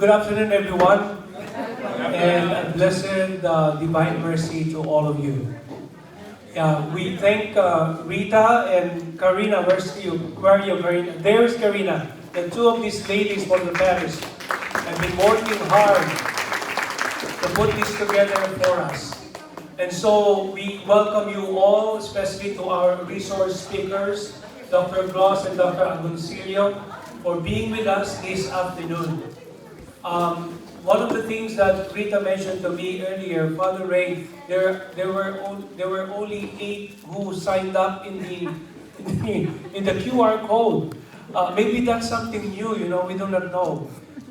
Good afternoon, everyone, and a blessed divine mercy to all of you. We thank Rita and Karina. Where are you, Karina? There's Karina. The two of these ladies from the parish have been working hard to put this together for us. And so we welcome you all, especially to our resource speakers, Dr. Gloss and Dr. Agoncillo, for being with us this afternoon. One of the things that Rita mentioned to me earlier, Father Ray, there were only 8 who signed up in the QR code. Maybe that's something new, we do not know.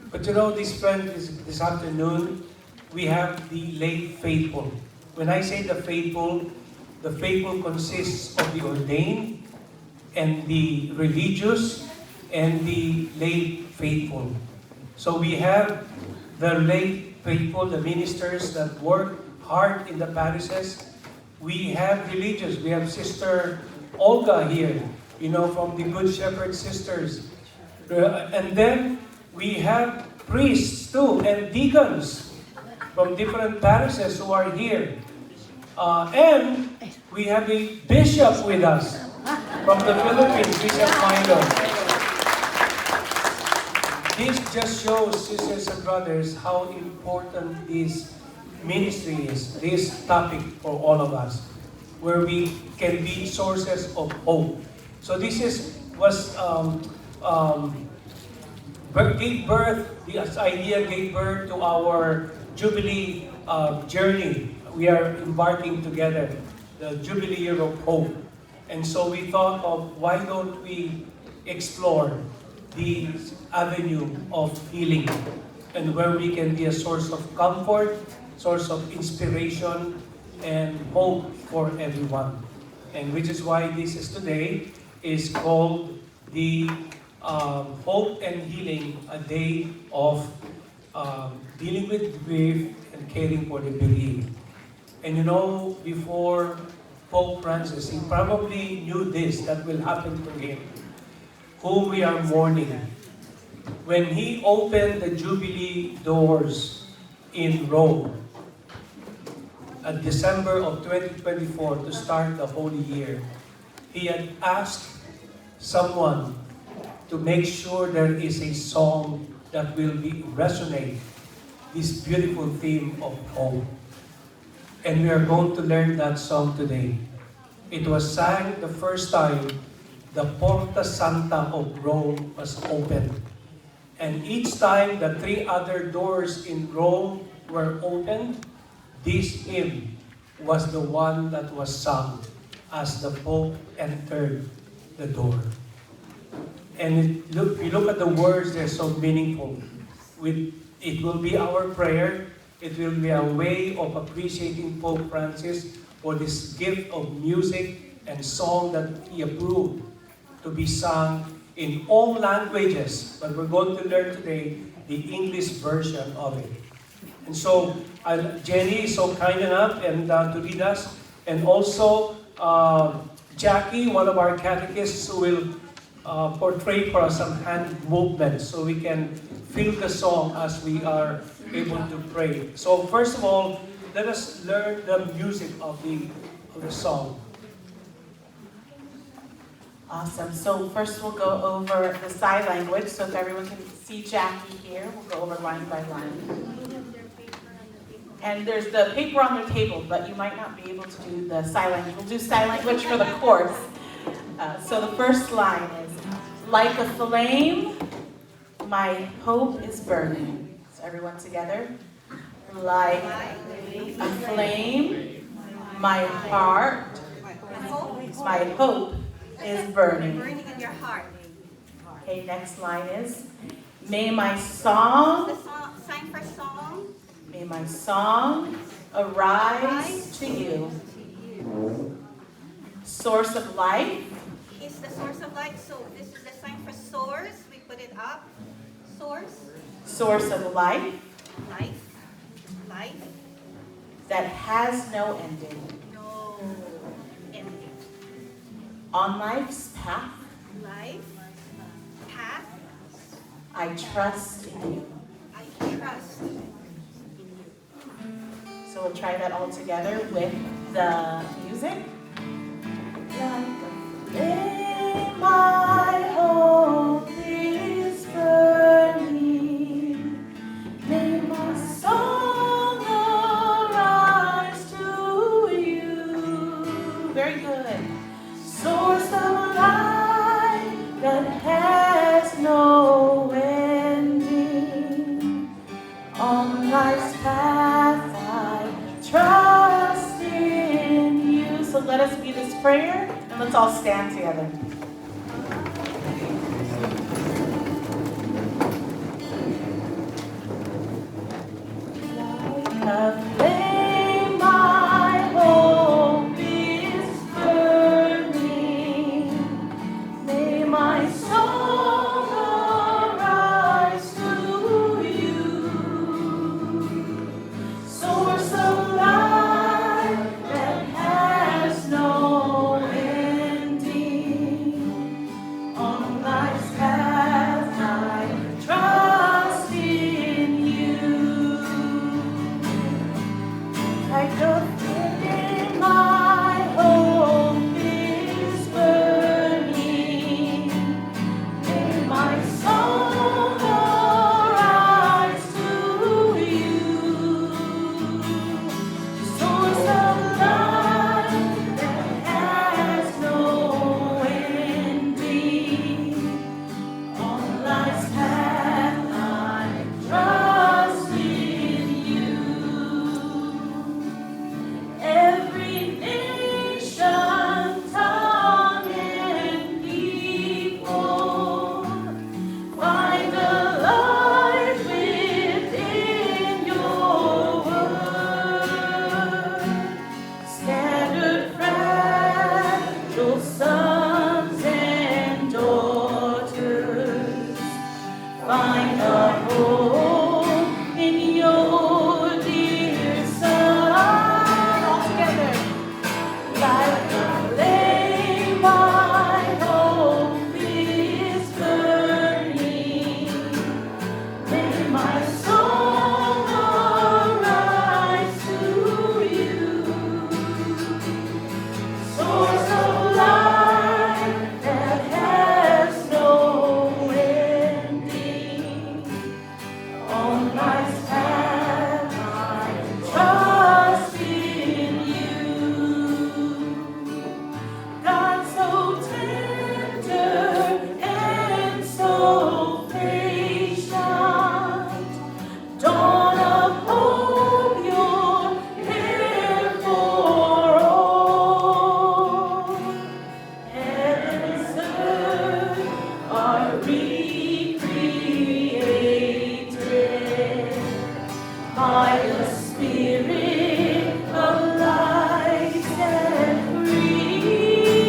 But this afternoon, we have the lay faithful. When I say the faithful consists of the ordained and the religious and the lay faithful. So we have the lay faithful, the ministers that work hard in the parishes. We have religious. We have Sister Olga here, from the Good Shepherd Sisters. And then we have priests too, and deacons from different parishes who are here. And we have a bishop with us from the Philippines, Bishop Milo. This just shows, sisters and brothers, how important this ministry is, this topic for all of us, where we can be sources of hope. So this idea gave birth to our Jubilee journey. We are embarking together, the Jubilee Year of Hope. And so we thought of, why don't we explore the avenue of healing and where we can be a source of comfort, source of inspiration, and hope for everyone. And which is why this is today is called the Hope and Healing, a day of dealing with grief and caring for the bereaved. And before Pope Francis, he probably knew this, that will happen to him, whom we are mourning. When he opened the Jubilee doors in Rome at December of 2024 to start the Holy Year, he had asked someone to make sure there is a song that will resonate this beautiful theme of hope. And we are going to learn that song today. It was sang the first time the Porta Santa of Rome was opened. And each time the 3 other doors in Rome were opened, this hymn was the one that was sung as the Pope entered the door. And you look at the words, they're so meaningful. It will be our prayer. It will be a way of appreciating Pope Francis for this gift of music and song that he approved to be sung in all languages, but we're going to learn today the English version of it. And so, Jenny is so kind enough to lead us, and also Jackie, one of our catechists, who will portray for us some hand movements so we can feel the song as we are able to pray. So first of all, let us learn the music of the song. Awesome. So first we'll go over the sign language. So if everyone can see Jackie here, we'll go over line by line. And there's the paper on the table, but you might not be able to do the sign language. We'll do sign language for the course. So the first line is, like a flame, my hope is burning. So everyone together. Like a flame, my heart, my hope is burning. Burning in your heart. Okay, next line is, may my song, Sign for song. may my song arise to you. Source of life. Is the source of life. So this is the sign for source. We put it up. Source. Source of life. Life. Life. That has no ending. No ending. On life's path, Life. Path. I trust in you. I So we'll try that all together with the music. Like a flame, my hope is burning. May my song arise to you. Very good. Source of life that has no ending. On life's path I trust in you. So let us be this prayer, and let's all stand together. Like a flame, my hope is burning. May my song arise to you. Source of life that has no ending. On life's path I trust in you. Like a flame, my hope is burning. May my song arise to you. Source of life that has no ending. On life's path I trust in you. Every nation, tongue, and people find a life within your word. Scattered fragile sons and daughters find a home in your dear Son. All together. Like a flame, my hope is burning. May my song arise to you. Source of life that has no ending. On life's path I trust in you. God so tender and so patient. Dawn of hope, you're here for all. Heaven's earth are recreated by the Spirit of light set free.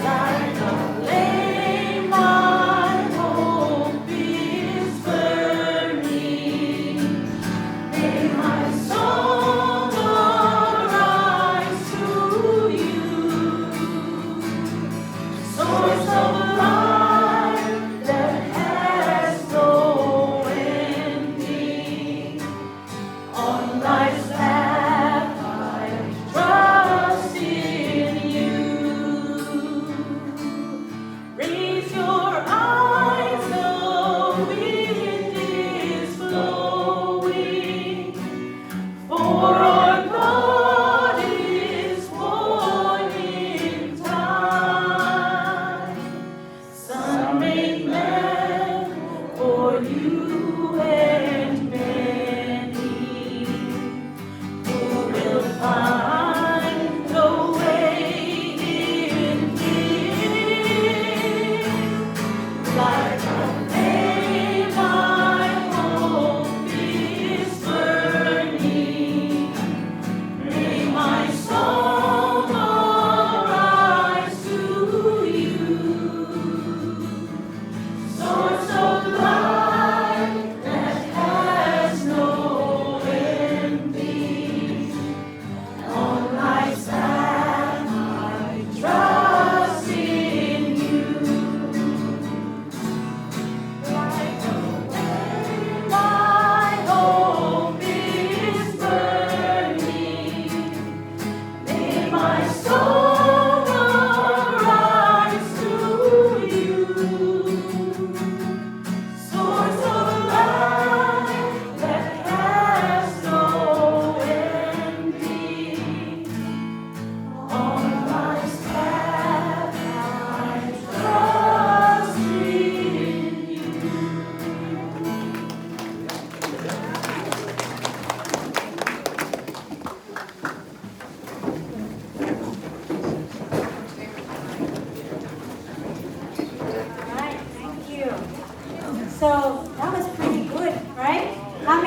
Like a flame, my hope is burning. May my song arise to you. Source of life that has no ending. On life's path I trust in you. Raise your eyes, the wind is blowing. For our God is born in time. Son made man for you and many, who will find the way in Him. Like a flame, my hope is burning. May my song arise to you. Source of life that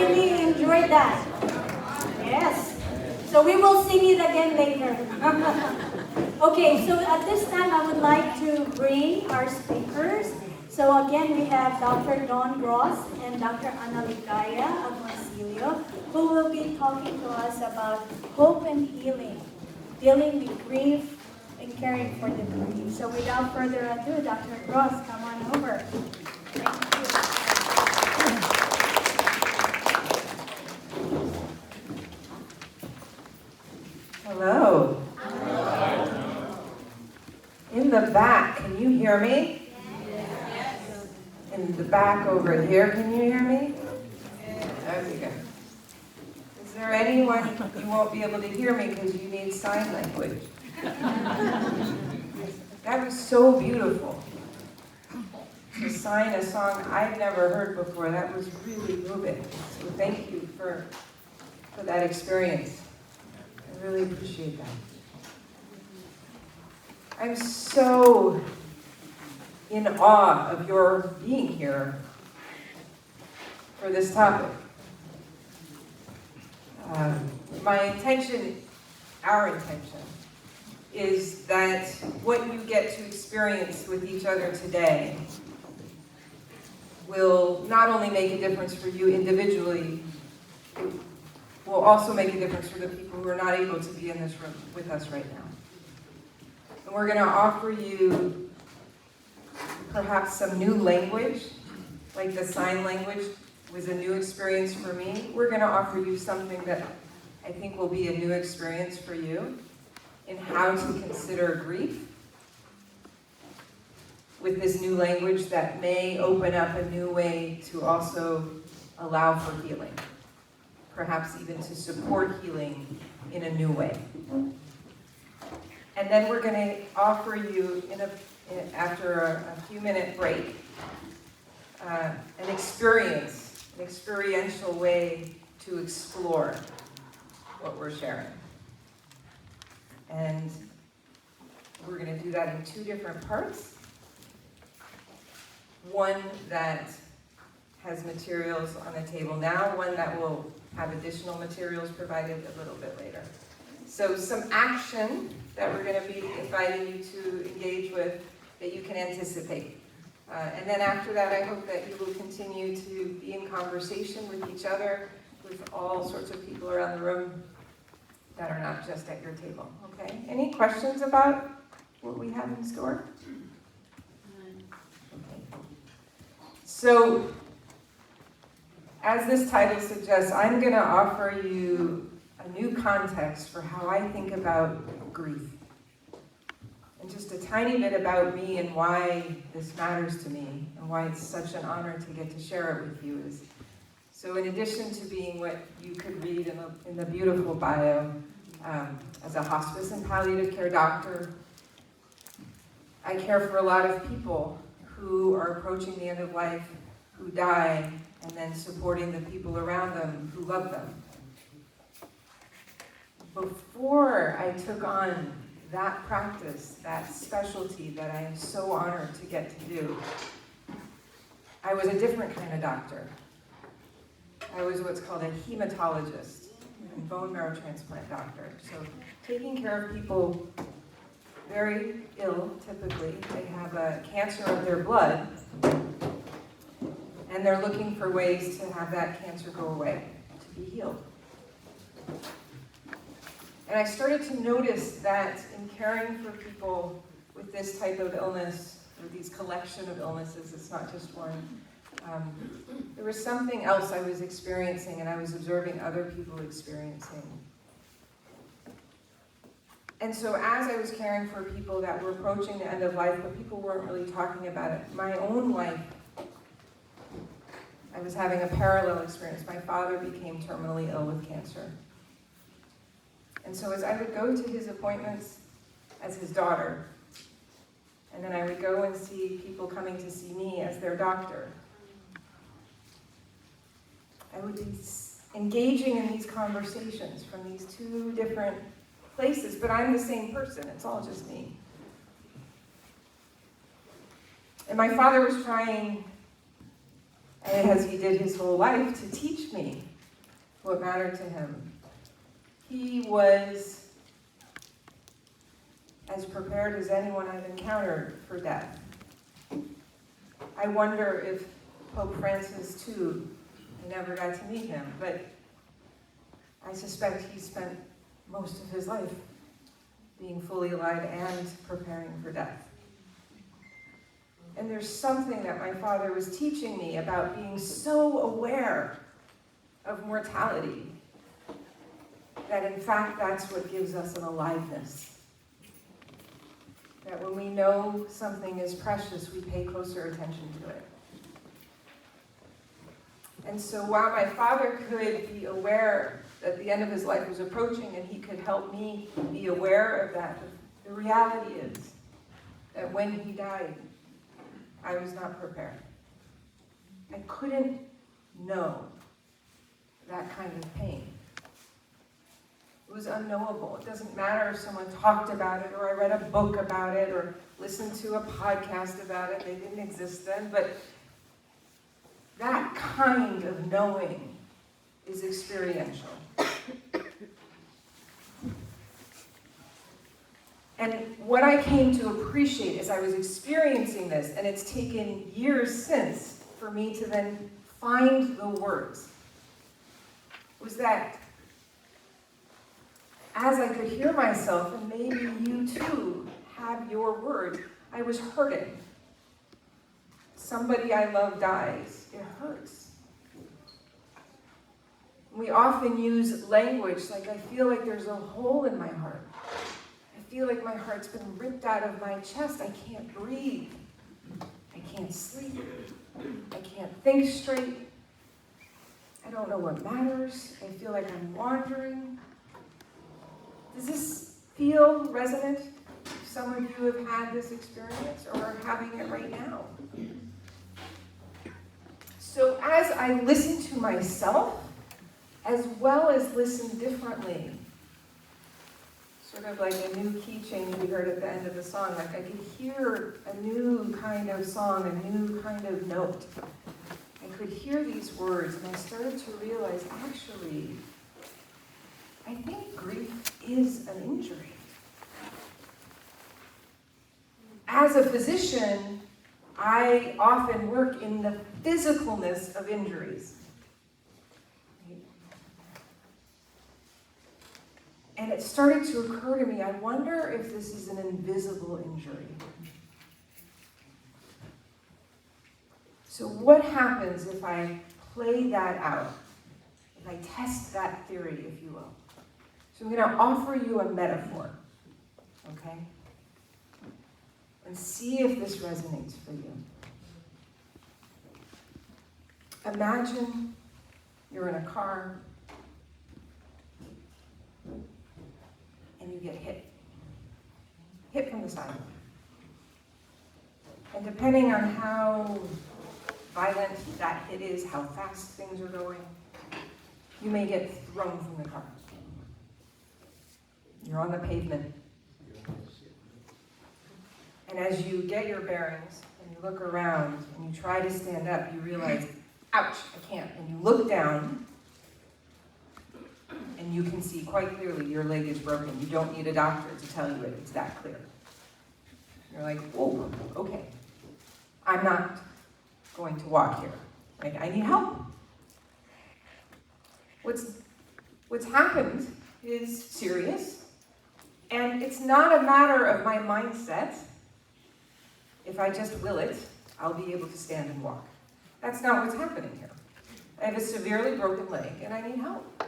really enjoyed that. Yes. So we will sing it again later. Okay, so at this time I would like to bring our speakers. So again, we have Dr. Dawn Gross and Dr. Analigaya Agoncillo, who will be talking to us about hope and healing, dealing with grief and caring for the bereaved. So without further ado, Dr. Gross, come on over. Thank you. Hello. In the back, can you hear me? Yes. In the back over here, can you hear me? There we go. Is there anyone you won't be able to hear me because you need sign language? That was so beautiful. To sign a song I've never heard before, that was really moving. So thank you for that experience. I really appreciate that. I'm so in awe of your being here for this topic. My intention, our intention, is that what you get to experience with each other today will not only make a difference for you individually, it will also make a difference for the people who are not able to be in this room with us right now. And we're going to offer you perhaps some new language, like the sign language was a new experience for me. We're going to offer you something that I think will be a new experience for you in how to consider grief with this new language that may open up a new way to also allow for healing, perhaps even to support healing in a new way. And then we're going to offer you, after a few-minute break, an experiential way to explore what we're sharing. And we're going to do that in two different parts. One that has materials on the table now, one that will have additional materials provided a little bit later. So some action that we're going to be inviting you to engage with that you can anticipate. And then after that, I hope that you will continue to be in conversation with each other, with all sorts of people around the room that are not just at your table. Okay? Any questions about what we have in store? Okay. So, as this title suggests, I'm going to offer you a new context for how I think about grief. And just a tiny bit about me and why this matters to me, and why it's such an honor to get to share it with you. So in addition to being what you could read in the beautiful bio, as a hospice and palliative care doctor, I care for a lot of people who are approaching the end of life, who die, and then supporting the people around them who love them. Before I took on that practice, that specialty that I am so honored to get to do, I was a different kind of doctor. I was what's called a hematologist, a bone marrow transplant doctor. So taking care of people very ill, typically. They have a cancer of their blood, and they're looking for ways to have that cancer go away, to be healed. And I started to notice that in caring for people with this type of illness, or these collection of illnesses, it's not just one, there was something else I was experiencing and I was observing other people experiencing. And so as I was caring for people that were approaching the end of life, but people weren't really talking about it, my own life, I was having a parallel experience. My father became terminally ill with cancer. And so as I would go to his appointments as his daughter, and then I would go and see people coming to see me as their doctor, I would be engaging in these conversations from these two different places, but I'm the same person. It's all just me. And my father was trying, as he did his whole life, to teach me what mattered to him. He was as prepared as anyone I've encountered for death. I wonder if Pope Francis, too, I never got to meet him, but I suspect he spent most of his life being fully alive and preparing for death. And there's something that my father was teaching me about being so aware of mortality, that in fact that's what gives us an aliveness. That when we know something is precious, we pay closer attention to it. And so while my father could be aware that the end of his life was approaching and he could help me be aware of that, the reality is that when he died, I was not prepared. I couldn't know that kind of pain. It was unknowable. It doesn't matter if someone talked about it, or I read a book about it, or listened to a podcast about it. They didn't exist then, but that kind of knowing is experiential. And what I came to appreciate as I was experiencing this, and it's taken years since for me to then find the words, was that as I could hear myself, and maybe you too have your word, I was hurting. Somebody I love dies. It hurts. We often use language like, I feel like there's a hole in my heart. I feel like my heart's been ripped out of my chest. I can't breathe. I can't sleep. I can't think straight. I don't know what matters. I feel like I'm wandering. Does this feel resonant? Some of you have had this experience or are having it right now. So as I listen to myself, as well as listen differently, sort of like a new key change we heard at the end of the song, like I could hear a new kind of song, a new kind of note. I could hear these words, and I started to realize, actually, I think grief is an injury. As a physician, I often work in the physicalness of injuries. And it started to occur to me, I wonder if this is an invisible injury. So what happens if I play that out? If I test that theory, if you will? So I'm going to offer you a metaphor, okay? And see if this resonates for you. Imagine you're in a car and you get hit from the side. And depending on how violent that hit is, how fast things are going, you may get thrown from the car. You're on the pavement. And as you get your bearings and you look around and you try to stand up, you realize, ouch, I can't. And you look down and you can see quite clearly your leg is broken. You don't need a doctor to tell you it. It's that clear. You're like, whoa, okay. I'm not going to walk here. Like, I need help. What's happened is serious, and it's not a matter of my mindset. If I just will it, I'll be able to stand and walk. That's not what's happening here. I have a severely broken leg, and I need help.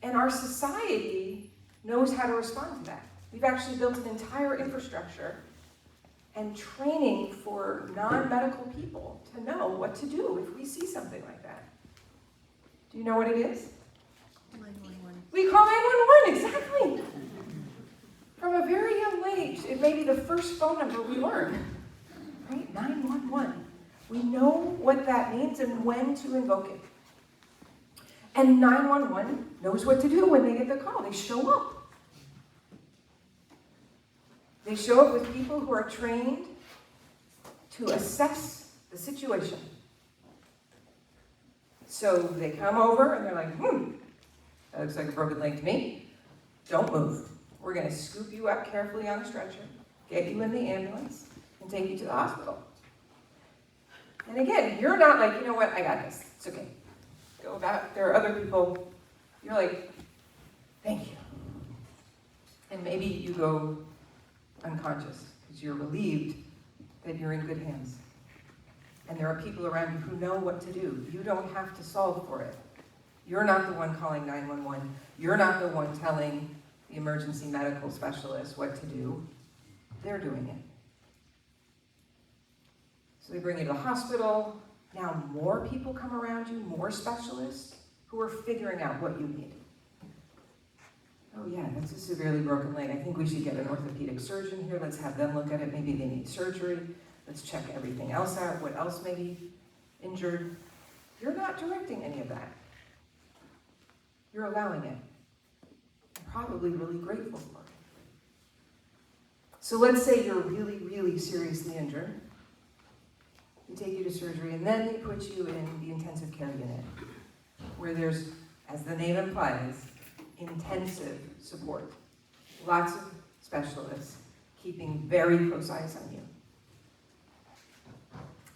And our society knows how to respond to that. We've actually built an entire infrastructure and training for non-medical people to know what to do if we see something like that. Do you know what it is? 911. We call 911, exactly. From a very young age, it may be the first phone number we learn, right? 911. We know what that means and when to invoke it. And 911 knows what to do when they get the call. They show up. They show up with people who are trained to assess the situation. So they come over and they're like, that looks like a broken leg to me. Don't move. We're going to scoop you up carefully on a stretcher, get you in the ambulance, and take you to the hospital. And again, you're not like, you know what, I got this. It's okay. Go about. There are other people. You're like, thank you. And maybe you go unconscious because you're relieved that you're in good hands. And there are people around you who know what to do. You don't have to solve for it. You're not the one calling 911. You're not the one telling the emergency medical specialist what to do. They're doing it. So they bring you to the hospital. Now more people come around you, more specialists who are figuring out what you need. Oh yeah, that's a severely broken leg. I think we should get an orthopedic surgeon here. Let's have them look at it. Maybe they need surgery. Let's check everything else out. What else may be injured? You're not directing any of that. You're allowing it. You're probably really grateful for it. So let's say you're really, really seriously injured. They take you to surgery, and then they put you in the intensive care unit, where there's, as the name implies, intensive support. Lots of specialists keeping very close eyes on you.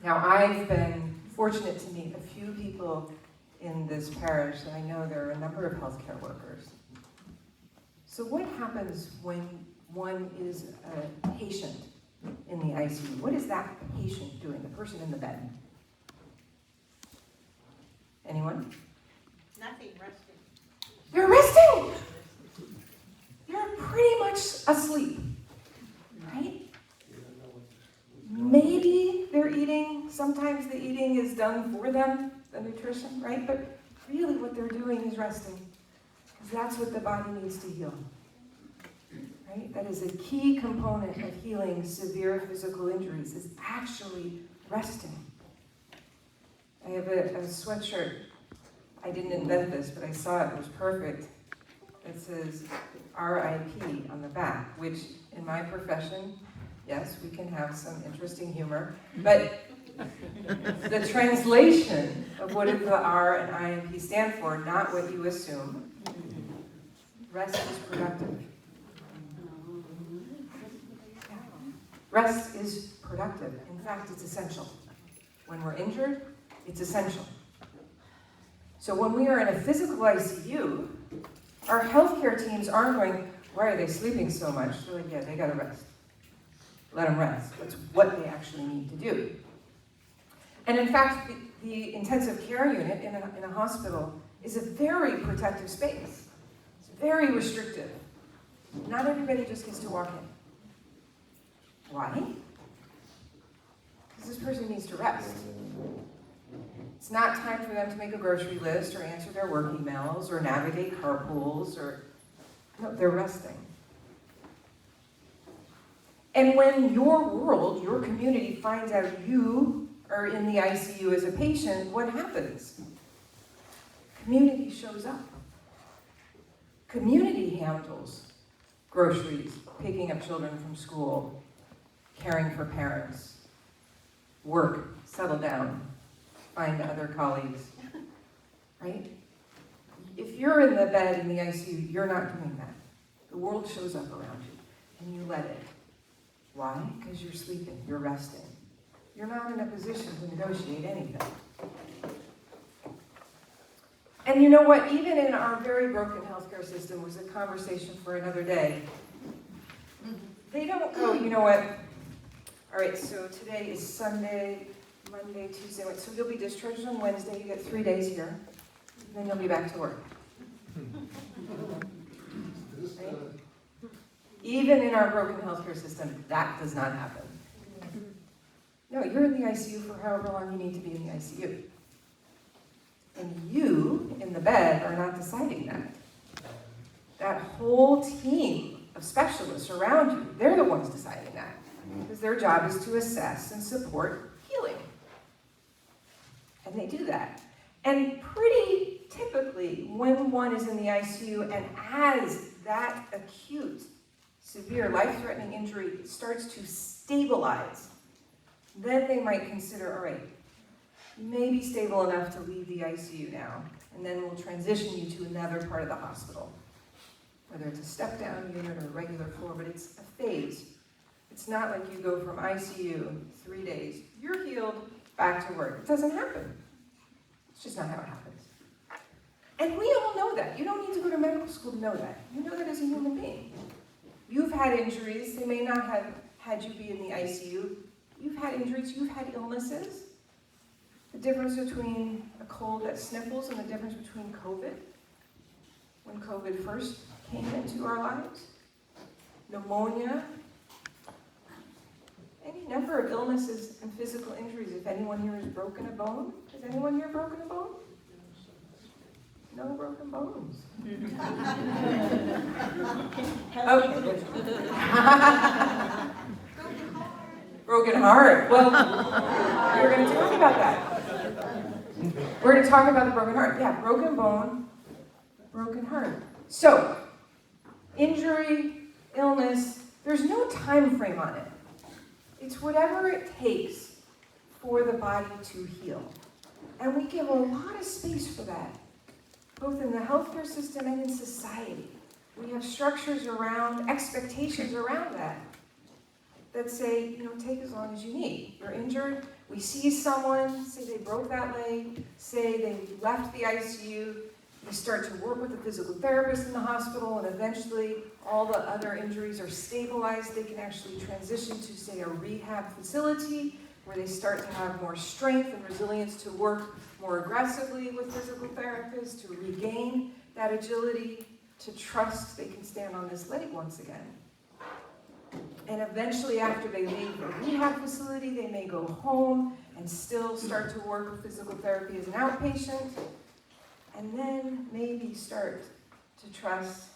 Now, I've been fortunate to meet a few people in this parish, and I know there are a number of healthcare workers. So what happens when one is a patient in the ICU? What is that patient doing, the person in the bed? Anyone? Nothing, resting. They're resting! They're pretty much asleep, right? Maybe they're eating. Sometimes the eating is done for them, the nutrition, right? But really what they're doing is resting, because that's what the body needs to heal, right? That is a key component of healing severe physical injuries, is actually resting. I have a sweatshirt. I didn't invent this, but I saw it. It was perfect. It says RIP on the back, which in my profession, yes, we can have some interesting humor, but the translation of what the R and IMP stand for, not what you assume. Rest is productive. Rest is productive. In fact, it's essential. When we're injured, it's essential. So when we are in a physical ICU, our healthcare teams aren't going, why are they sleeping so much? They're like, yeah, they gotta rest. Let them rest. That's what they actually need to do. And in fact, the intensive care unit in a hospital is a very protective space. It's very restrictive. Not everybody just gets to walk in. Why? Because this person needs to rest. It's not time for them to make a grocery list or answer their work emails or navigate carpools or, no, they're resting. And when your world, your community finds out you are in the ICU as a patient, what happens? Community shows up. Community handles groceries, picking up children from school, caring for parents, work, settle down, find other colleagues, right? If you're in the bed in the ICU, you're not doing that. The world shows up around you, and you let it. Why? Because you're sleeping, you're resting. You're not in a position to negotiate anything. And you know what? Even in our very broken healthcare system, was a conversation for another day. They don't go, you know what? All right, so today is Sunday, Monday, Tuesday, so you'll be discharged on Wednesday, you get 3 days here, and then you'll be back to work. Right? Even in our broken healthcare system, that does not happen. No, you're in the ICU for however long you need to be in the ICU. And you, in the bed, are not deciding that. That whole team of specialists around you, they're the ones deciding that. Because their job is to assess and support healing. And they do that. And pretty typically, when one is in the ICU and has that acute, severe, life-threatening injury starts to stabilize, then they might consider, all right, You may be stable enough to leave the ICU now, and then we'll transition you to another part of the hospital. Whether it's a step-down unit or a regular floor, but it's a phase. It's not like you go from ICU 3 days, you're healed, back to work. It doesn't happen. It's just not how it happens. And we all know that. You don't need to go to medical school to know that. You know that as a human being. You've had injuries. They may not have had you be in the ICU. You've had injuries. You've had illnesses. The difference between a cold that sniffles and the difference between COVID, when COVID first came into our lives, pneumonia, any number of illnesses and physical injuries. If anyone here has broken a bone, has anyone here broken a bone? No broken bones. Okay. Broken heart. Well, we're going to talk about that. We're going to talk about the broken heart. Yeah, broken bone, broken heart. So, injury, illness, there's no time frame on it. It's whatever it takes for the body to heal. And we give a lot of space for that, both in the healthcare system and in society. We have structures around, expectations around that say, take as long as you need. You're injured, we see someone, say they broke that leg, say they left the ICU, we start to work with a physical therapist in the hospital, and eventually all the other injuries are stabilized. They can actually transition to, say, a rehab facility where they start to have more strength and resilience to work more aggressively with physical therapists, to regain that agility, to trust they can stand on this leg once again. And eventually, after they leave a rehab facility, they may go home and still start to work with physical therapy as an outpatient, and then maybe start to trust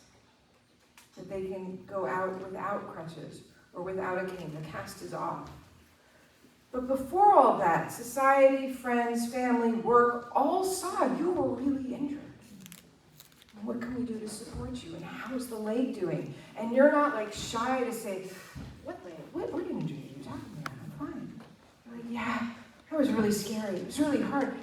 that they can go out without crutches or without a cane. The cast is off. But before all that, society, friends, family, work all saw you were really injured. What can we do to support you? And how's the leg doing? And you're not like shy to say, what leg? What injury are you talking about? I'm fine. You're like, yeah, that was really scary. It was really hard.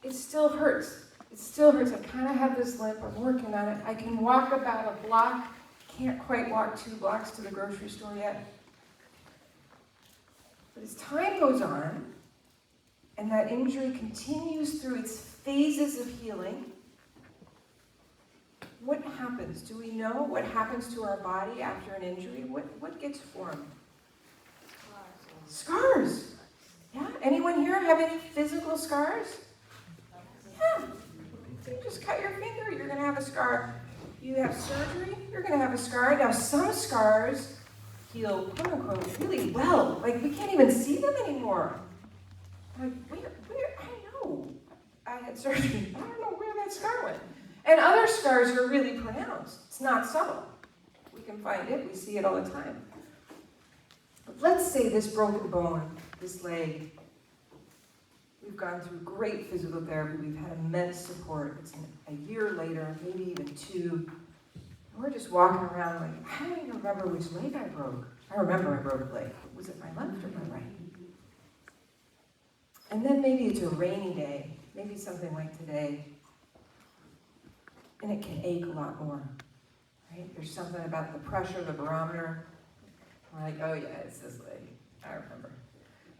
It still hurts. It still hurts. I kind of have this limp. I'm working on it. I can walk about a block. Can't quite walk 2 blocks to the grocery store yet. But as time goes on, and that injury continues through its phases of healing, what happens? Do we know what happens to our body after an injury? What gets formed? Scars. Yeah? Anyone here have any physical scars? Yeah. You just cut your finger, you're going to have a scar. You have surgery, you're going to have a scar. Now, some scars heal, quote unquote, really well. Like, we can't even see them anymore. Like, where, I know I had surgery. I don't know where that scar went. And other scars are really pronounced. It's not subtle. We can find it, we see it all the time. But let's say this broken bone, this leg, we've gone through great physical therapy, we've had immense support. It's a year later, maybe even 2. We're just walking around like, I don't even remember which leg I broke. I remember I broke a leg. Was it my left or my right? And then maybe it's a rainy day, maybe something like today, and it can ache a lot more, right? There's something about the pressure of the barometer. We're like, oh yeah, it's this leg. I remember.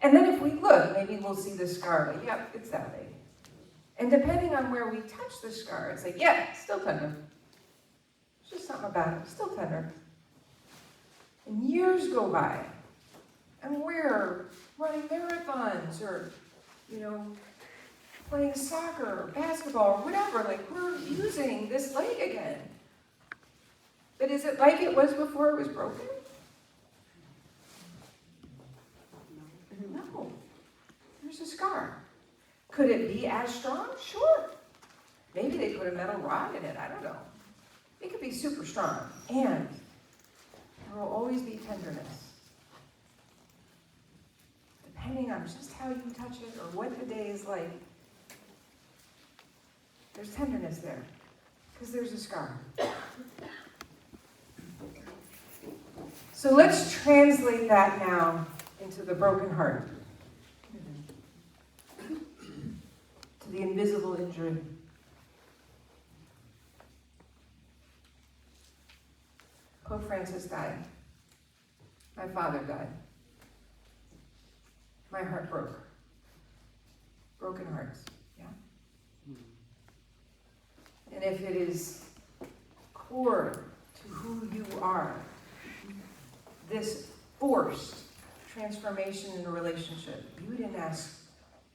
And then if we look, maybe we'll see the scar, like, yep, it's that leg. And depending on where we touch the scar, it's like, yeah, still tender. There's just something about it, still tender. And years go by, and we're running marathons, or, playing soccer, or basketball, or whatever, like, we're using this leg again. But is it like it was before it was broken? No. There's a scar. Could it be as strong? Sure. Maybe they put a metal rod in it, I don't know. It could be super strong, and there will always be tenderness. Depending on just how you touch it or what the day is like, there's tenderness there, because there's a scar. So let's translate that now into the broken heart. to the invisible injury. Pope Francis died. My father died. My heart broke. Broken hearts, yeah? And if it is core to who you are, this forced transformation in a relationship, you didn't ask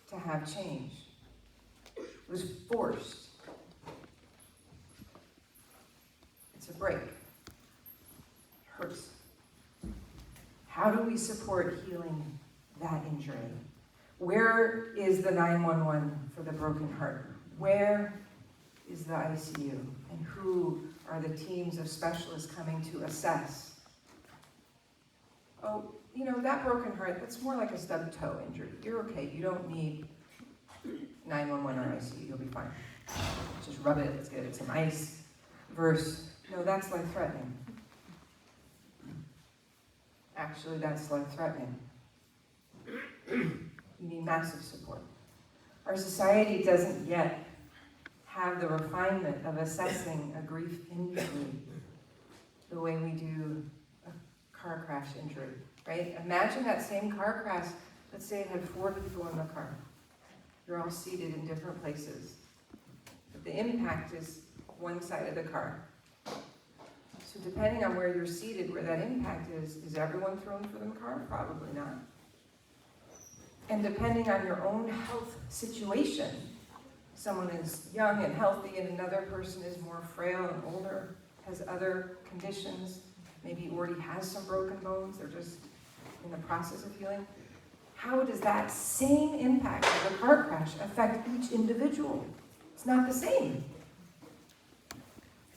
to have change. It was forced. It's a break. It hurts. How do we support healing that injury? Where is the 911 for the broken heart? Where is the ICU? And who are the teams of specialists coming to assess? Oh, you know, that broken heart, that's more like a stubbed toe injury. You're okay. You don't need 911 or ICU. You'll be fine. Just rub it. Let's get it some ice. Versus, no, that's life-threatening. Actually, that's life-threatening. You need massive support. Our society doesn't yet have the refinement of assessing a grief injury the way we do a car crash injury, right? Imagine that same car crash, let's say it had 4 people in the car. You're all seated in different places. But the impact is one side of the car. So depending on where you're seated, where that impact is everyone thrown from the car? Probably not. And depending on your own health situation, someone is young and healthy and another person is more frail and older, has other conditions, maybe already has some broken bones, they're just in the process of healing. How does that same impact of a car crash affect each individual? It's not the same.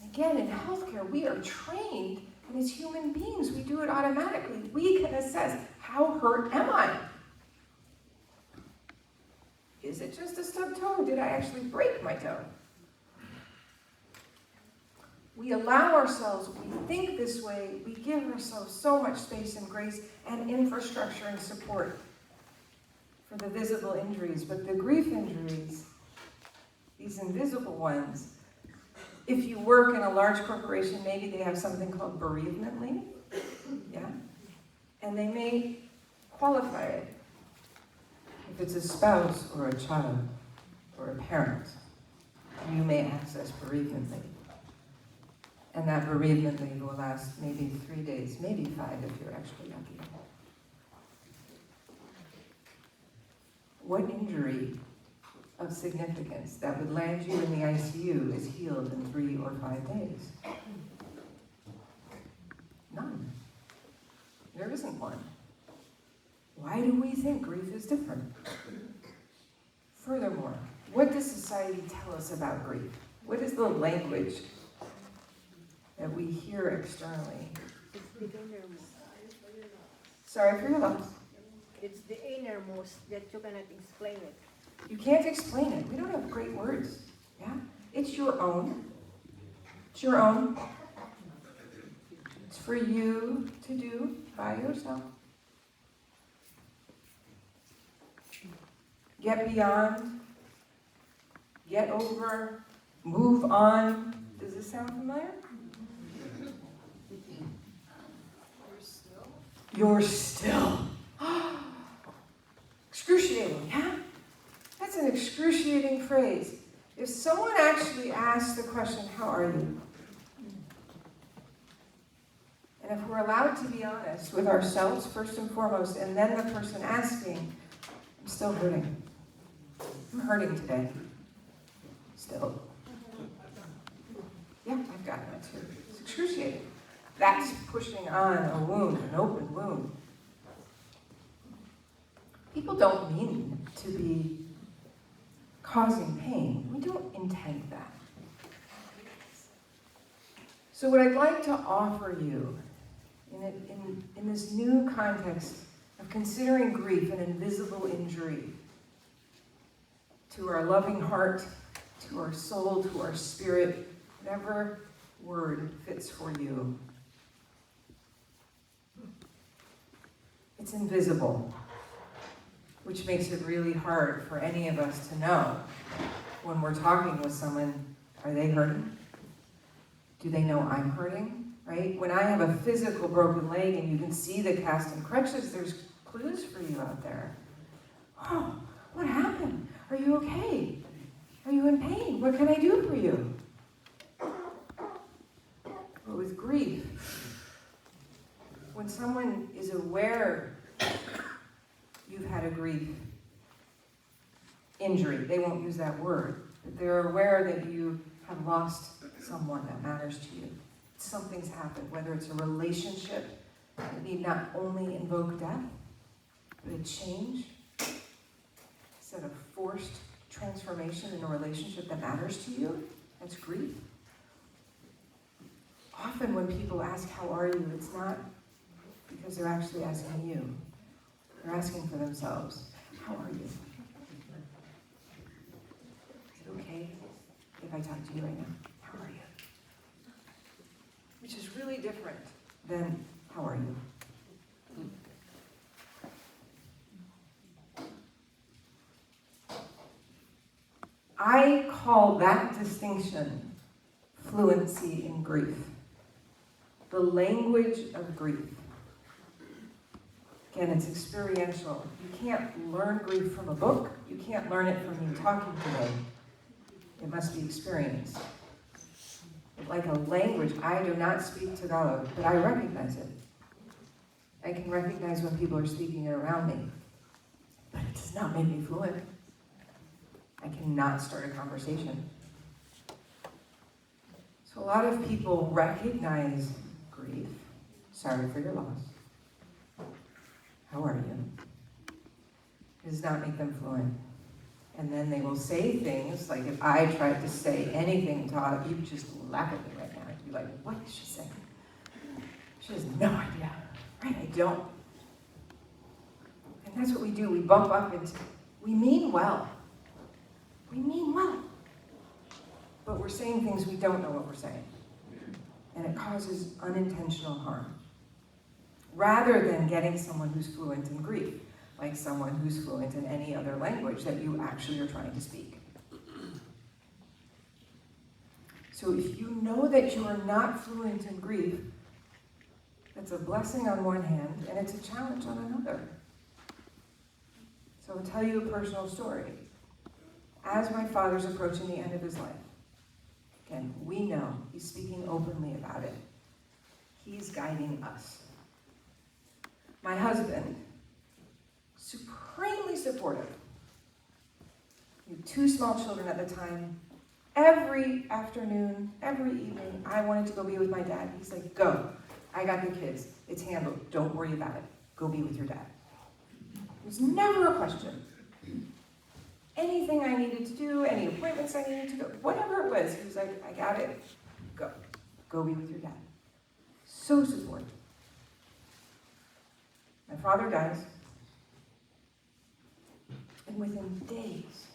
And again, in healthcare, we are trained, and as human beings, we do it automatically. We can assess, how hurt am I? Is it just a stubbed toe? Did I actually break my toe? We allow ourselves, we think this way, we give ourselves so much space and grace and infrastructure and support for the visible injuries. But the grief injuries, these invisible ones, if you work in a large corporation, maybe they have something called bereavement leave, yeah? And they may qualify it. If it's a spouse or a child or a parent, you may access bereavement leave. And that bereavement leave will last maybe 3 days, maybe 5 if you're actually lucky. What injury of significance that would land you in the ICU is healed in 3 or 5 days? None. There isn't one. Why do we think grief is different? Furthermore, what does society tell us about grief? What is the language that we hear externally? It's the innermost. Sorry for your loss. It's the innermost that you cannot explain it. You can't explain it. We don't have great words. Yeah? It's your own. It's your own. It's for you to do by yourself. Get beyond, get over, move on. Does this sound familiar? You're still. Excruciating, yeah? That's an excruciating phrase. If someone actually asks the question, how are you? And if we're allowed to be honest with ourselves first and foremost, and then the person asking, I'm still hurting. I'm hurting today. Still. Yeah, I've got that too. It's excruciating. That's pushing on a wound, an open wound. People don't mean to be causing pain. We don't intend that. So what I'd like to offer you in this new context of considering grief an invisible injury to our loving heart, to our soul, to our spirit, whatever word fits for you. It's invisible. which makes it really hard for any of us to know when we're talking with someone, are they hurting? Do they know I'm hurting, right? When I have a physical broken leg and you can see the cast and crutches, there's clues for you out there. Oh, what happened? Are you okay? Are you in pain? What can I do for you? But with grief, when someone is aware you've had a grief injury, they won't use that word, but they're aware that you have lost someone that matters to you. Something's happened, whether it's a relationship that need not only invoke death, but a change, instead of forced transformation in a relationship that matters to you. That's grief. Often when people ask, how are you? It's not because they're actually asking you. They're asking for themselves. How are you? Is it okay if I talk to you right now? How are you? Which is really different than, how are you? I call that distinction fluency in grief. The language of grief. Again, it's experiential. You can't learn grief from a book. You can't learn it from me talking today. It must be experienced. Like a language, I do not speak Tagalog, but I recognize it. I can recognize when people are speaking it around me, but it does not make me fluent. I cannot start a conversation. So a lot of people recognize grief. Sorry for your loss. How are you? It does not make them fluent. And then they will say things like, if I tried to say anything, Todd, you'd just laugh at me right now. You'd be like, what is she saying? She has no idea. Right? I don't. And that's what we do. We bump up into, we mean well. We mean well. But we're saying things we don't know what we're saying. And it causes unintentional harm. Rather than getting someone who's fluent in grief, like someone who's fluent in any other language that you actually are trying to speak. So if you know that you are not fluent in grief, it's a blessing on one hand, and it's a challenge on another. So I'll tell you a personal story. As my father's approaching the end of his life, again, we know he's speaking openly about it. He's guiding us. My husband, supremely supportive. We had 2 small children at the time. Every afternoon, every evening, I wanted to go be with my dad. He's like, go. I got the kids. It's handled. Don't worry about it. Go be with your dad. It was never a question. Anything I needed to do, any appointments I needed to go, whatever it was, he was like, I got it. Go. Go be with your dad. So supportive. My father dies. And within days,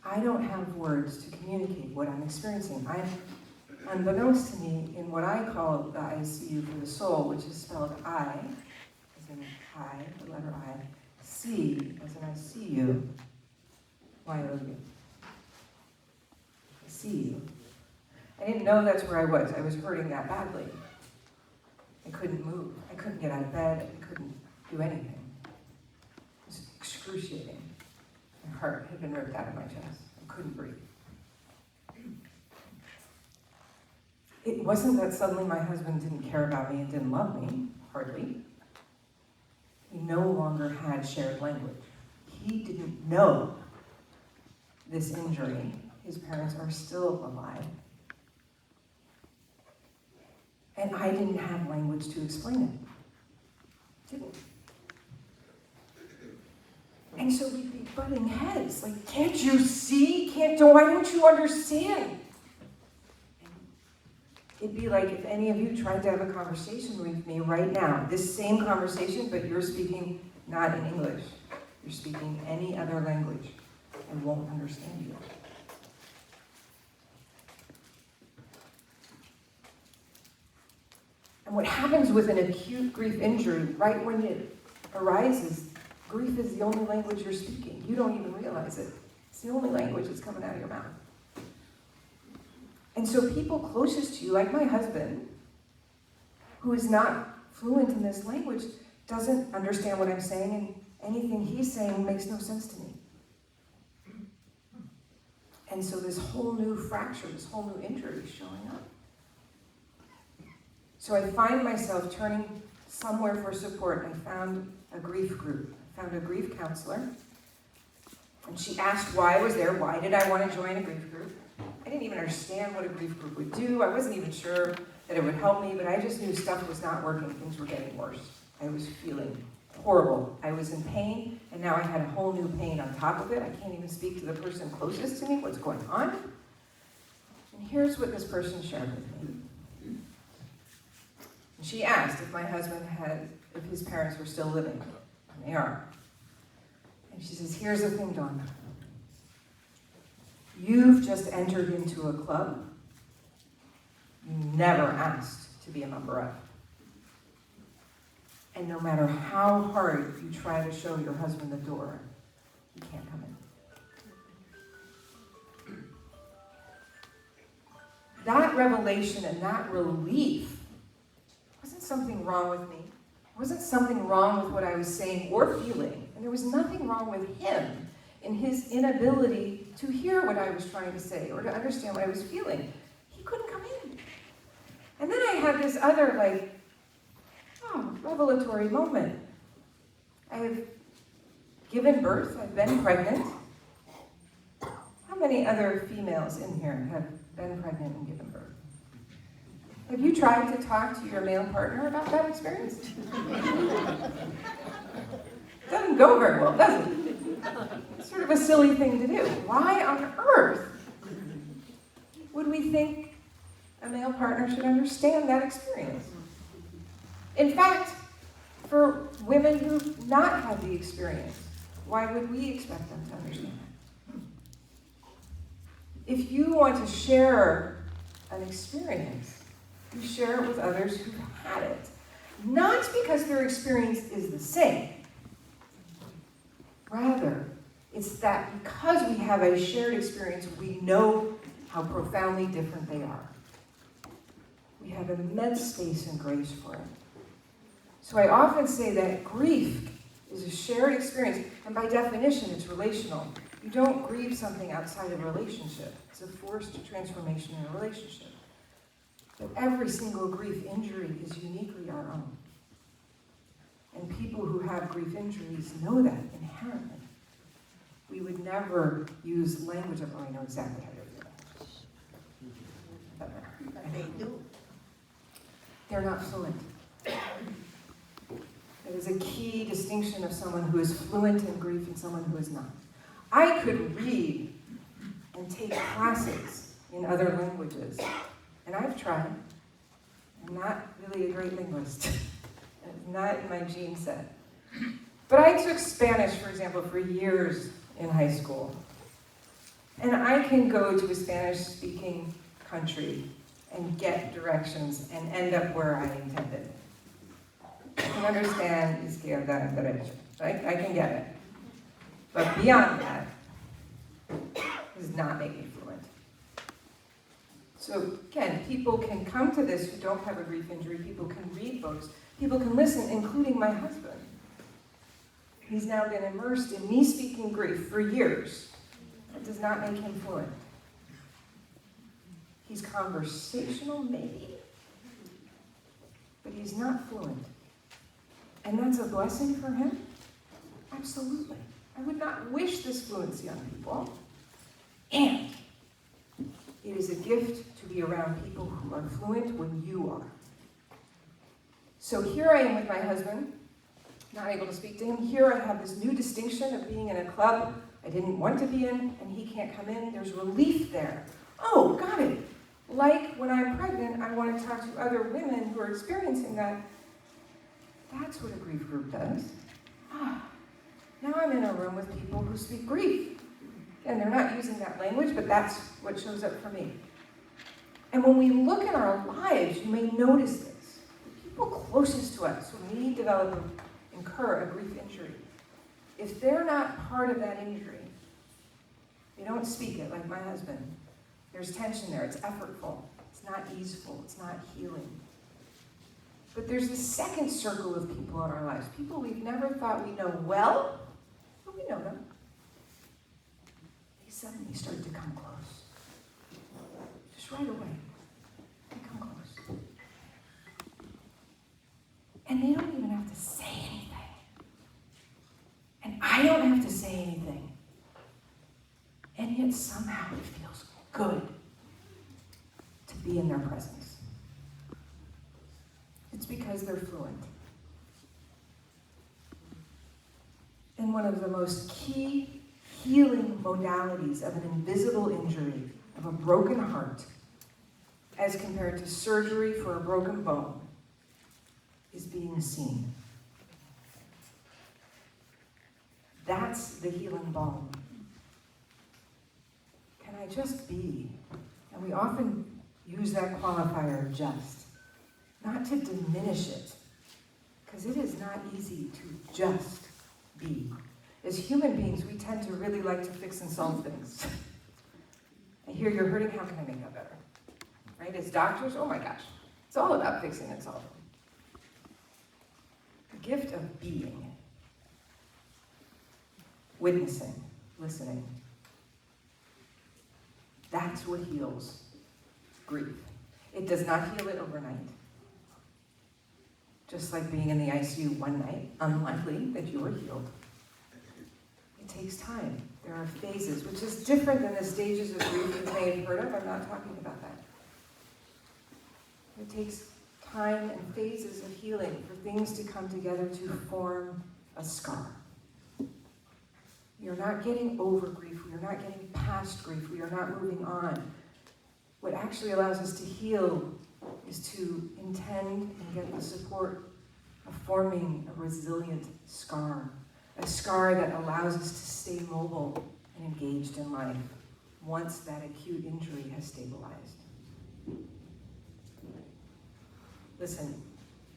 I don't have words to communicate what I'm experiencing. I'm, unbeknownst to me, in what I call the ICU for the soul, which is spelled I, as in I, the letter I, C, as in I see you, Y-O-U. I see you. I didn't know that's where I was. I was hurting that badly. I couldn't move. I couldn't get out of bed. I couldn't do anything. It was excruciating. My heart had been ripped out of my chest. I couldn't breathe. It wasn't that suddenly my husband didn't care about me and didn't love me, hardly. We no longer had shared language. He didn't know this injury. His parents are still alive. And I didn't have language to explain it. Didn't. And so we'd be butting heads, like, can't you see? Why don't you understand? And it'd be like if any of you tried to have a conversation with me right now, this same conversation, but you're speaking not in English. You're speaking any other language. I won't understand you. And what happens with an acute grief injury, right when it arises, grief is the only language you're speaking. You don't even realize it. It's the only language that's coming out of your mouth. And so people closest to you, like my husband, who is not fluent in this language, doesn't understand what I'm saying, and anything he's saying makes no sense to me. And so this whole new fracture, this whole new injury is showing up. So I find myself turning somewhere for support. I found a grief group. I found a grief counselor. And she asked why I was there. Why did I want to join a grief group? I didn't even understand what a grief group would do. I wasn't even sure that it would help me, but I just knew stuff was not working. Things were getting worse. I was feeling horrible. I was in pain, and now I had a whole new pain on top of it. I can't even speak to the person closest to me. What's going on? And here's what this person shared with me. She asked if my husband if his parents were still living, and they are. And she says, here's the thing, Dawn. You've just entered into a club you never asked to be a member of. And no matter how hard you try to show your husband the door, he can't come in. That revelation and that relief wasn't something wrong with me. It wasn't something wrong with what I was saying or feeling. And there was nothing wrong with him in his inability to hear what I was trying to say or to understand what I was feeling. He couldn't come in. And then I had this other, revelatory moment. I have given birth. I've been pregnant. How many other females in here have been pregnant and given birth? Have you tried to talk to your male partner about that experience? Doesn't go very well, does it? It's sort of a silly thing to do. Why on earth would we think a male partner should understand that experience? In fact, for women who've not had the experience, why would we expect them to understand that? If you want to share an experience, you share it with others who've had it. Not because their experience is the same. Rather, it's that because we have a shared experience, we know how profoundly different they are. We have immense space and grace for it. So I often say that grief is a shared experience, and by definition, it's relational. You don't grieve something outside of a relationship. It's a forced transformation in a relationship. But every single grief injury is uniquely our own. And people who have grief injuries know that inherently. We would never use language of, I know exactly how you're feeling. But they do. They're not fluent. It is a key distinction of someone who is fluent in grief and someone who is not. I could read and take classes in other languages, and I've tried. I'm not really a great linguist. It's not in my gene set. But I took Spanish, for example, for years in high school. And I can go to a Spanish-speaking country and get directions and end up where I intended. I can understand izquierda and derecha. Right? I can get it. But beyond that, does not make me fluent. So again, people can come to this who don't have a grief injury. People can read books. People can listen, including my husband. He's now been immersed in me speaking grief for years. That does not make him fluent. He's conversational, maybe, but he's not fluent. And that's a blessing for him? Absolutely. I would not wish this fluency on people. And it is a gift to be around people who are fluent when you are. So here I am with my husband, not able to speak to him. Here I have this new distinction of being in a club I didn't want to be in, and he can't come in. There's relief there. Oh, got it. Like when I'm pregnant, I want to talk to other women who are experiencing that. That's what a grief group does. Now I'm in a room with people who speak grief. And they're not using that language, but that's what shows up for me. And when we look at our lives, you may notice this. The people closest to us, when we incur a grief injury, if they're not part of that injury, they don't speak it like my husband. There's tension there, it's effortful, it's not easeful, it's not healing. But there's a second circle of people in our lives, people we've never thought we know well, but we know them. They suddenly start to come close. Just right away, they come close. And they don't even have to say anything. And I don't have to say anything. And yet somehow it feels good to be in their presence. It's because they're fluent. And one of the most key healing modalities of an invisible injury, of a broken heart, as compared to surgery for a broken bone, is being seen. That's the healing balm. Can I just be? And we often use that qualifier, just. Not to diminish it, because it is not easy to just be. As human beings, we tend to really like to fix and solve things. I hear you're hurting, how can I make that better? Right? As doctors, oh my gosh, it's all about fixing and solving. The gift of being, witnessing, listening, that's what heals grief. It does not heal it overnight. Just like being in the ICU one night, unlikely that you are healed. It takes time. There are phases, which is different than the stages of grief you may have heard of. I'm not talking about that. It takes time and phases of healing for things to come together to form a scar. We are not getting over grief. We are not getting past grief. We are not moving on. What actually allows us to heal is to intend and get the support of forming a resilient scar. A scar that allows us to stay mobile and engaged in life once that acute injury has stabilized. Listen,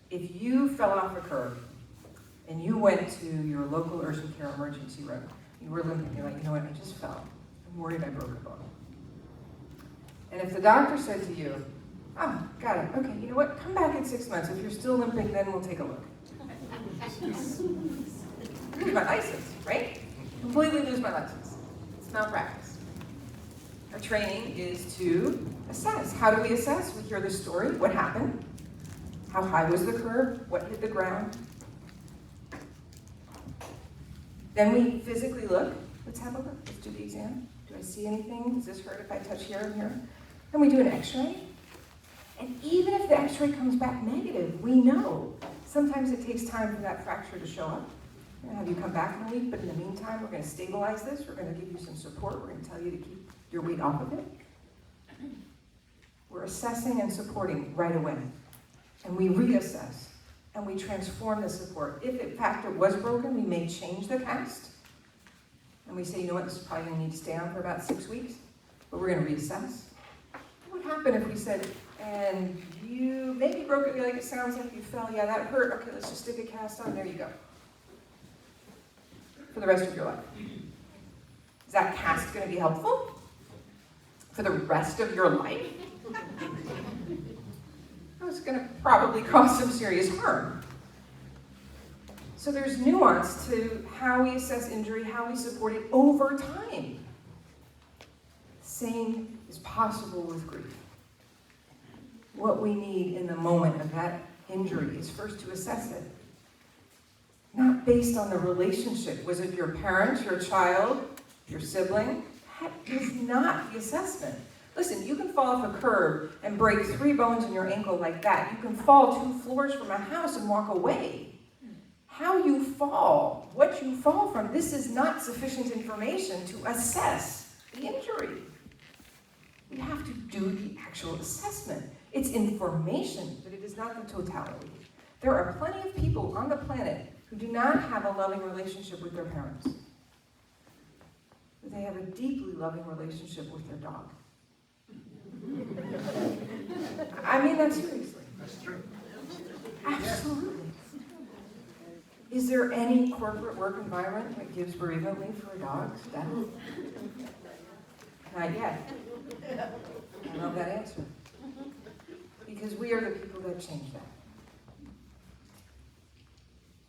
if you fell off a curb and you went to your local urgent care emergency room, you were limping, you're like, you know what, I just fell. I'm worried I broke a bone. And if the doctor said to you, oh, got it, okay, you know what, come back in 6 months. If you're still limping, then we'll take a look. Lose my license, right? Completely lose my license. It's malpractice. Our training is to assess. How do we assess? We hear the story, what happened, how high was the curb, what hit the ground. Then we physically look. Let's have a look. Let's do the exam. Do I see anything? Does this hurt if I touch here and here? Then we do an x-ray. And even if the x-ray comes back negative, we know sometimes it takes time for that fracture to show up. We're going to have you come back in a week, but in the meantime, we're going to stabilize this. We're going to give you some support. We're going to tell you to keep your weight off of it. We're assessing and supporting right away. And we reassess. And we transform the support. If in fact it was broken, we may change the cast. And we say, you know what, this is probably going to need to stay on for about 6 weeks, but we're going to reassess. What would happen if we said, and you maybe broke it like it sounds like you fell, yeah, that hurt, okay, let's just stick a cast on, there you go. For the rest of your life. Is that cast going to be helpful? For the rest of your life? It's going to probably cause some serious harm. So there's nuance to how we assess injury, how we support it over time. Same is possible with grief. What we need in the moment of that injury is first to assess it. Not based on the relationship. Was it your parent, your child, your sibling? That is not the assessment. Listen, you can fall off a curb and break 3 bones in your ankle like that. You can fall 2 floors from a house and walk away. How you fall, what you fall from, this is not sufficient information to assess the injury. We have to do the actual assessment. It's information, but it is not the totality. There are plenty of people on the planet who do not have a loving relationship with their parents. But they have a deeply loving relationship with their dog. I mean that seriously. That's true. Absolutely. Is there any corporate work environment that gives bereavement leave for a dog's death? Not yet. I love that answer. Because we are the people that change that.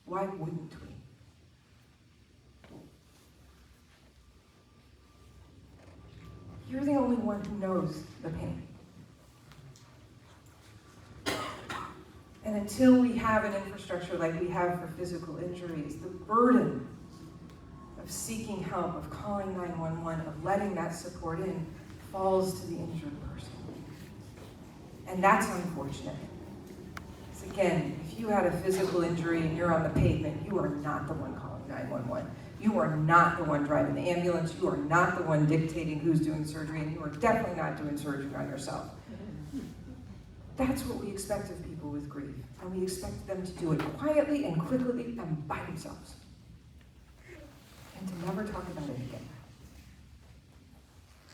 Why wouldn't we? You're the only one who knows the pain. And until we have an infrastructure like we have for physical injuries, the burden of seeking help, of calling 911, of letting that support in, falls to the injured person. And that's unfortunate. Because again, if you had a physical injury and you're on the pavement, you are not the one calling 911. You are not the one driving the ambulance. You are not the one dictating who's doing surgery, and you are definitely not doing surgery on yourself. That's what we expect of people with grief. And we expect them to do it quietly and quickly and by themselves. And to never talk about it again.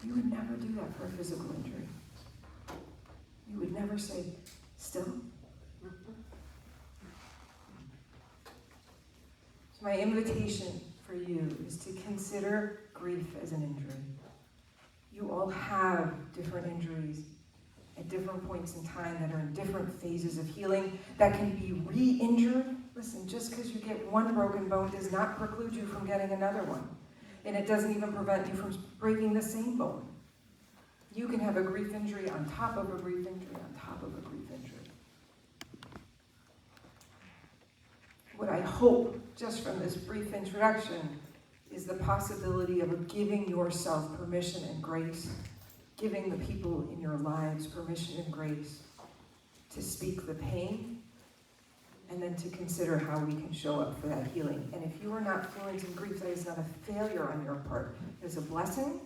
You would never do that for a physical injury. You would never say, still? So my invitation for you is to consider grief as an injury. You all have different injuries at different points in time that are in different phases of healing that can be re-injured. Listen, just because you get one broken bone does not preclude you from getting another one. And it doesn't even prevent you from breaking the same bone. You can have a grief injury on top of a grief injury on top of a grief injury. What I hope, just from this brief introduction, is the possibility of giving yourself permission and grace, giving the people in your lives permission and grace to speak the pain, and then to consider how we can show up for that healing. And if you are not fluent in grief, that is not a failure on your part. It is a blessing.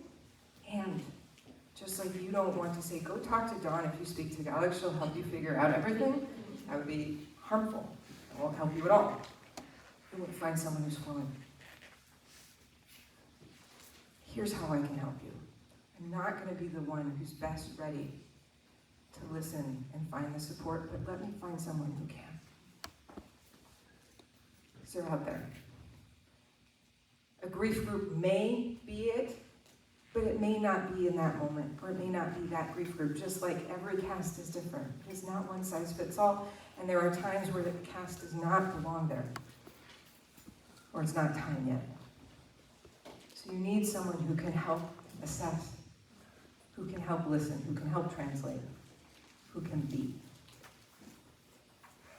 And just like you don't want to say, go talk to Dawn if you speak Tagalog, she'll help you figure out everything, that would be harmful. It won't help you at all. You won't find someone who's fluent. Here's how I can help you. I'm not going to be the one who's best ready to listen and find the support, but let me find someone who can. Because they're out there. A grief group may be it, but it may not be in that moment, or it may not be that grief group, just like every cast is different. It's not one size fits all, and there are times where the cast does not belong there, or it's not time yet. So you need someone who can help assess, who can help listen, who can help translate, who can be.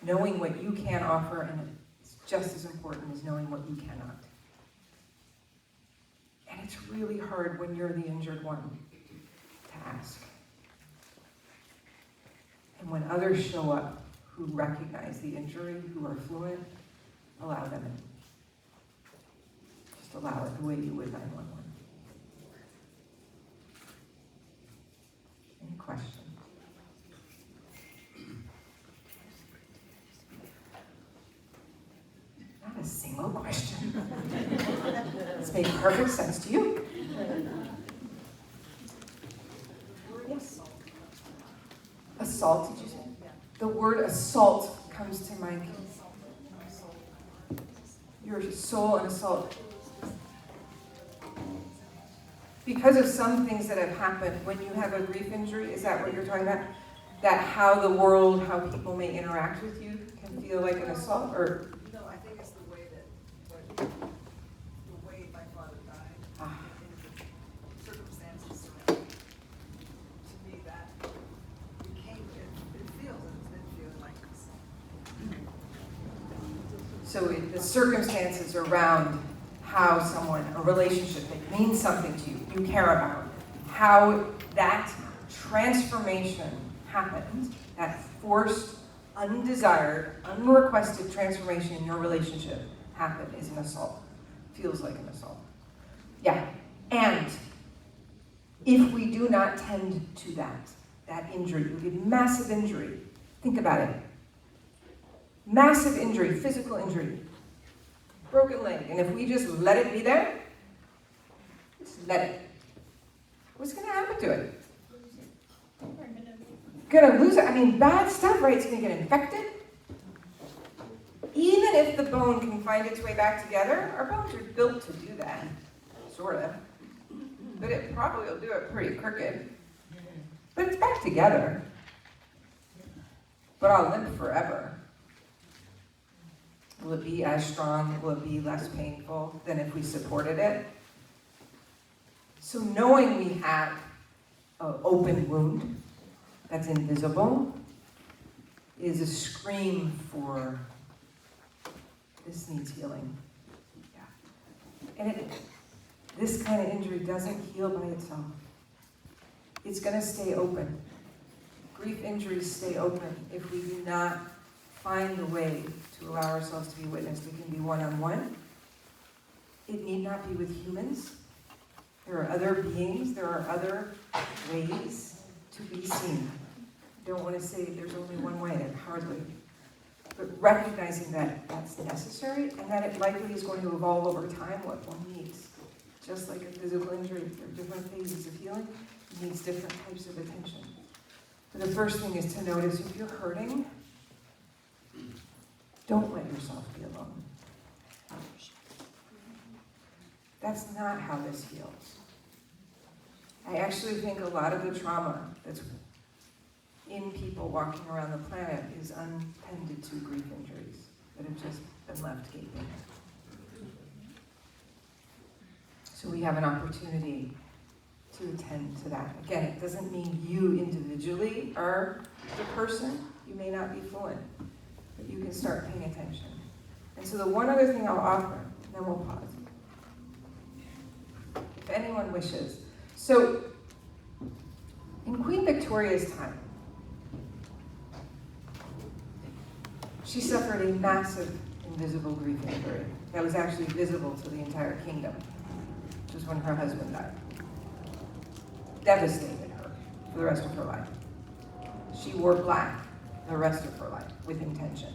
Knowing what you can offer, and it's just as important as knowing what you cannot. And it's really hard when you're the injured one to ask. And when others show up who recognize the injury, who are fluent, allow them in. Just allow it the way you would 911. Any questions? Not a single question. This made perfect sense to you. Yes. Assault, did you say? The word assault comes to mind. Your soul and assault. Because of some things that have happened when you have a grief injury, is that what you're talking about? That how the world, how people may interact with you can feel like an assault? Or No, I think it's the way that, the way my father died, and the circumstances surrounding it. To me, that became, it feels, and it's been feeling like this. so the circumstances around how someone, a relationship that means something to you, you care about, how that transformation happened, that forced, undesired, unrequested transformation in your relationship happened is an assault. Feels like an assault. Yeah. And if we do not tend to that injury, we get massive injury. Think about it. Massive injury, physical injury. Broken leg. And if we just let it be there, just let it. What's going to happen to it? Going to lose it. I mean, bad stuff, right? It's going to get infected. Even if the bone can find its way back together, our bones are built to do that, sort of. But it probably will do it pretty crooked. But it's back together. But I'll limp forever. Will it be as strong? Will it be less painful than if we supported it? So knowing we have an open wound that's invisible is a scream for this needs healing. Yeah. And this kind of injury doesn't heal by itself. It's going to stay open. Grief injuries stay open if we do not find a way to allow ourselves to be witnessed. It can be one-on-one. It need not be with humans. There are other beings. There are other ways to be seen. I don't want to say there's only one way, hardly. But recognizing that that's necessary and that it likely is going to evolve over time what one needs. Just like a physical injury, there are different phases of healing. It needs different types of attention. But the first thing is to notice if you're hurting, don't let yourself be alone. That's not how this heals. I actually think a lot of the trauma that's in people walking around the planet is untended to grief injuries that have just been left gaping. So we have an opportunity to attend to that. Again, it doesn't mean you individually are the person. You may not be fluent, but you can start paying attention. And so the one other thing I'll offer, and then we'll pause. If anyone wishes. So, in Queen Victoria's time, she suffered a massive invisible grief injury that was actually visible to the entire kingdom, which was when her husband died. Devastated her for the rest of her life. She wore black the rest of her life with intention.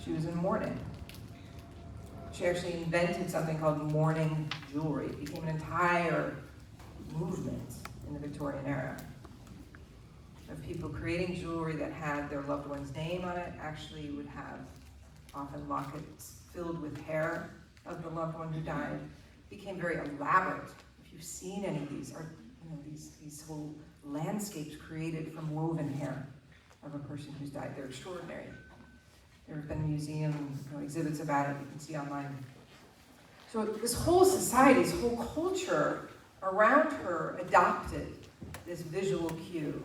She was in mourning. She actually invented something called mourning jewelry. It became an entire movement in the Victorian era of people creating jewelry that had their loved one's name on it. Actually would have often lockets filled with hair of the loved one who died. Became very elaborate. If you've seen any of these, these whole landscapes created from woven hair of a person who's died. They're extraordinary. There have been museum exhibits about it you can see online. So this whole society, this whole culture around her adopted this visual cue.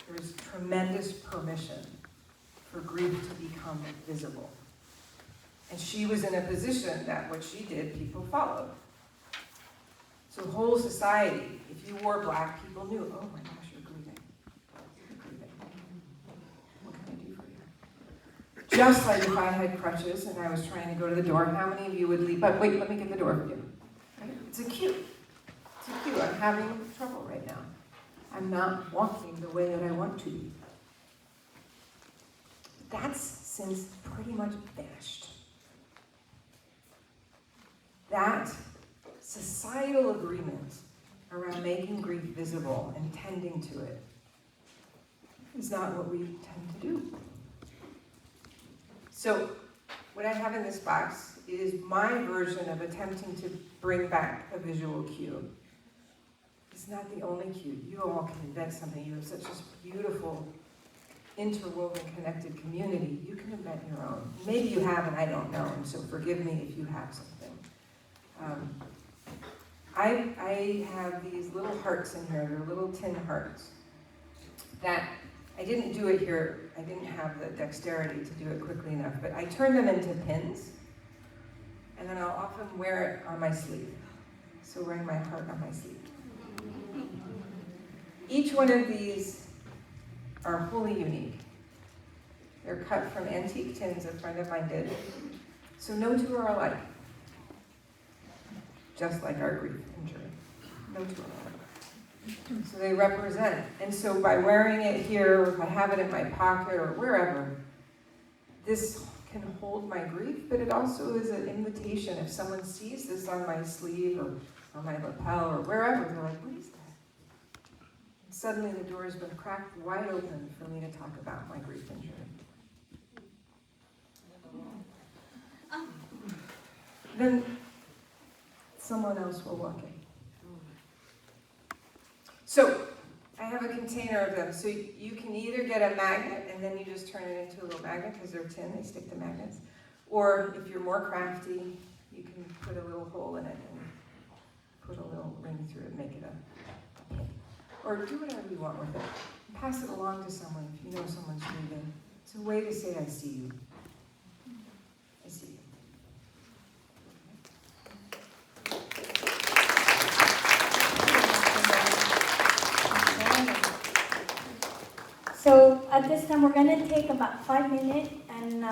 There's tremendous permission for grief to become visible. And she was in a position that what she did, people followed. So whole society, if you wore black, people knew, oh my gosh, you're grieving. You're grieving. What can I do for you? Just like if I had crutches and I was trying to go to the door, how many of you would leave? But wait, let me get the door for you. Right? It's a cue. It's a cue. I'm having trouble right now. I'm not walking the way that I want to be. That's since pretty much vanished. That societal agreement around making grief visible and tending to it is not what we tend to do. So what I have in this box is my version of attempting to bring back a visual cue. It's not the only cue. You all can invent something. You have such a beautiful, interwoven, connected community. You can invent your own. Maybe you have, and I don't know, and so forgive me if you have something. I have these little hearts in here. They're little tin hearts that I didn't do it here. I didn't have the dexterity to do it quickly enough, but I turn them into pins, and then I'll often wear it on my sleeve. So wearing my heart on my sleeve. Each one of these are wholly unique. They're cut from antique tins a friend of mine did. So no two are alike. Just like our grief injury. No two are alike. So they represent. And so by wearing it here, or if I have it in my pocket or wherever, this can hold my grief, but it also is an invitation. If someone sees this on my sleeve or on my lapel or wherever, they're like, what is that? And suddenly the door has been cracked wide open for me to talk about my grief injury. then someone else will walk in. So, I have a container of them. So you can either get a magnet and then you just turn it into a little magnet because they're tin, they stick to magnets. Or if you're more crafty, you can put a little hole in it and put a little ring through it and make it a pin. Or do whatever you want with it. And pass it along to someone if you know someone's grieving. It's a way to say, I see you. I see you. So at this time, we're going to take about 5 minutes and